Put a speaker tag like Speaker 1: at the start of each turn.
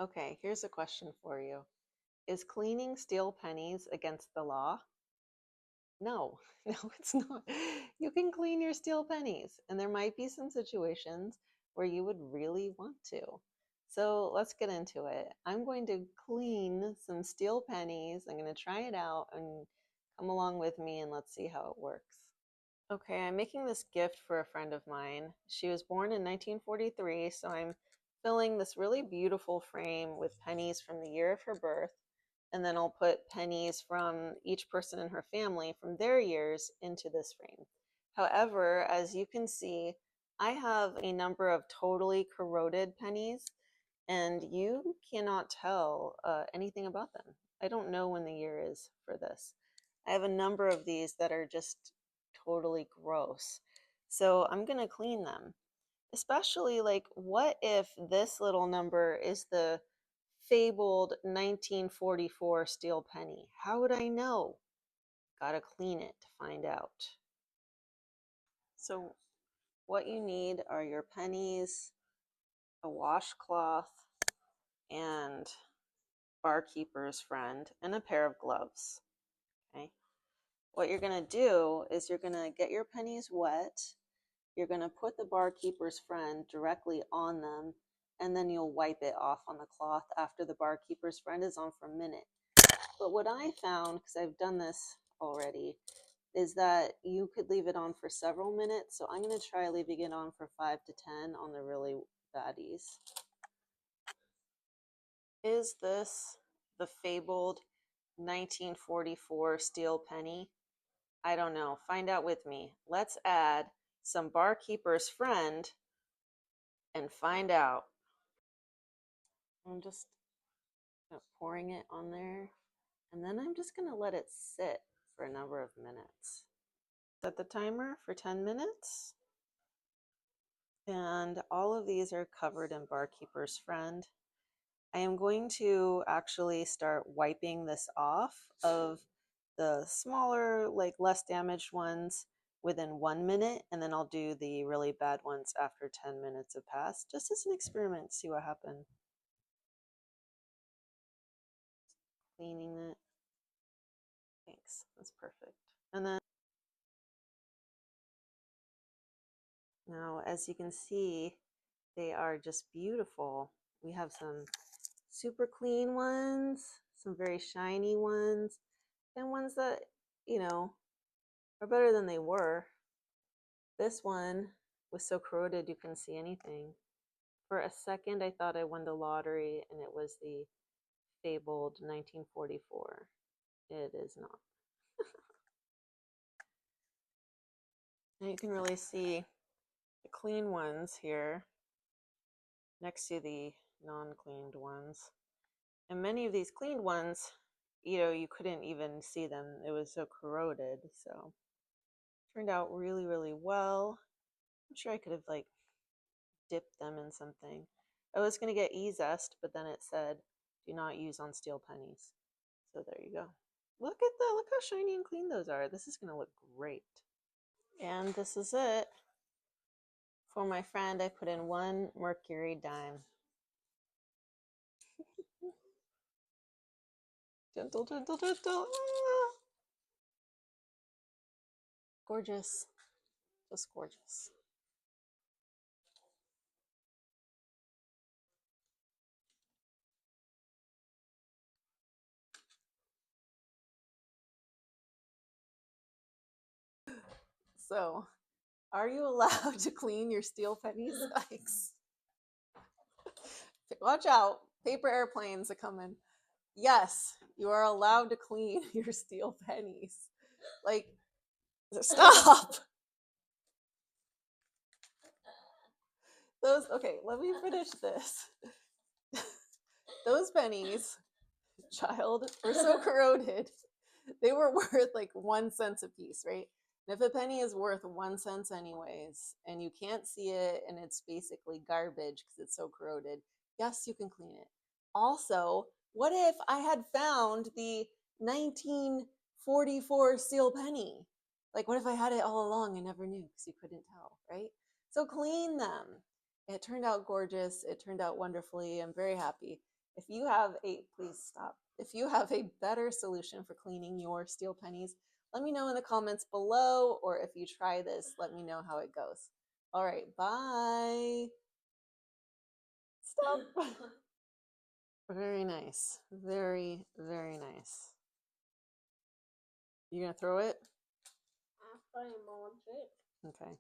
Speaker 1: Okay, here's a question for you. Is cleaning steel pennies against the law? No, no, it's not. You can clean your steel pennies, and there might be some situations where you would really want to. So let's get into it. I'm going to clean some steel pennies. I'm going to try it out and come along with me and let's see how it works. Okay, I'm making this gift for a friend of mine. She was born in 1943, so I'm filling this really beautiful frame with pennies from the year of her birth, and then I'll put pennies from each person in her family from their years into this frame. However, as you can see, I have a number of totally corroded pennies, and you cannot tell anything about them. I don't know when the year is for this. I have a number of these that are just totally gross. So I'm going to clean them. Especially, like, what if this little number is the fabled 1944 steel penny? How would I know? Gotta clean it to find out. So, what you need are your pennies, a washcloth, and barkeeper's friend, and a pair of gloves. Okay. What you're going to do is you're going to get your pennies wet. You're going to put the barkeeper's friend directly on them, and then you'll wipe it off on the cloth after the barkeeper's friend is on for a minute. But what I found, because I've done this already, is that you could leave it on for several minutes. So I'm going to try leaving it on for 5 to 10 on the really baddies. Is this the fabled 1944 steel penny? I don't know. Find out with me. Let's add some barkeeper's friend and find out. I'm just pouring it on there, and then I'm just going to let it sit for a number of minutes. Set the timer for 10 minutes. And all of these are covered in barkeeper's friend. I am going to actually start wiping this off of the smaller, like less damaged ones within 1 minute, and then I'll do the really bad ones after 10 minutes have passed, just as an experiment, see what happens. Cleaning it. Thanks, that's perfect. And then now, as you can see, they are just beautiful. We have some super clean ones, some very shiny ones, and ones that, you know, are better than they were. This one was so corroded you couldn't see anything. For a second, I thought I won the lottery and it was the fabled 1944. It is not. Now you can really see the clean ones here next to the non-cleaned ones. And many of these cleaned ones, you couldn't even see them. It was so corroded. So turned out really, really well. I'm sure I could have like dipped them in something. I was going to get E-Zest, but then it said do not use on steel pennies. So there you go. Look at that. Look how shiny and clean those are. This is going to look great. And this is it. For my friend, I put in 1 mercury dime. Gentle, gentle, gentle. Ah. Gorgeous. Just gorgeous. So, are you allowed to clean your steel penny spikes? Watch out. Paper airplanes are coming. Yes, you are allowed to clean your steel pennies. Like, stop. Okay, let me finish this. Those pennies, child, were so corroded. They were worth like 1 cent a piece, right? And if a penny is worth 1 cent anyways, and you can't see it and it's basically garbage because it's so corroded, yes, you can clean it. Also, what if I had found the 1944 steel penny? Like, what if I had it all along and never knew because you couldn't tell, right? So clean them. It turned out gorgeous. It turned out wonderfully. I'm very happy. If you have a, please stop. If you have a better solution for cleaning your steel pennies, let me know in the comments below, or if you try this, let me know how it goes. All right, bye. Stop. Very nice. Very, very nice. You gonna throw it?
Speaker 2: After I launch it.
Speaker 1: Okay.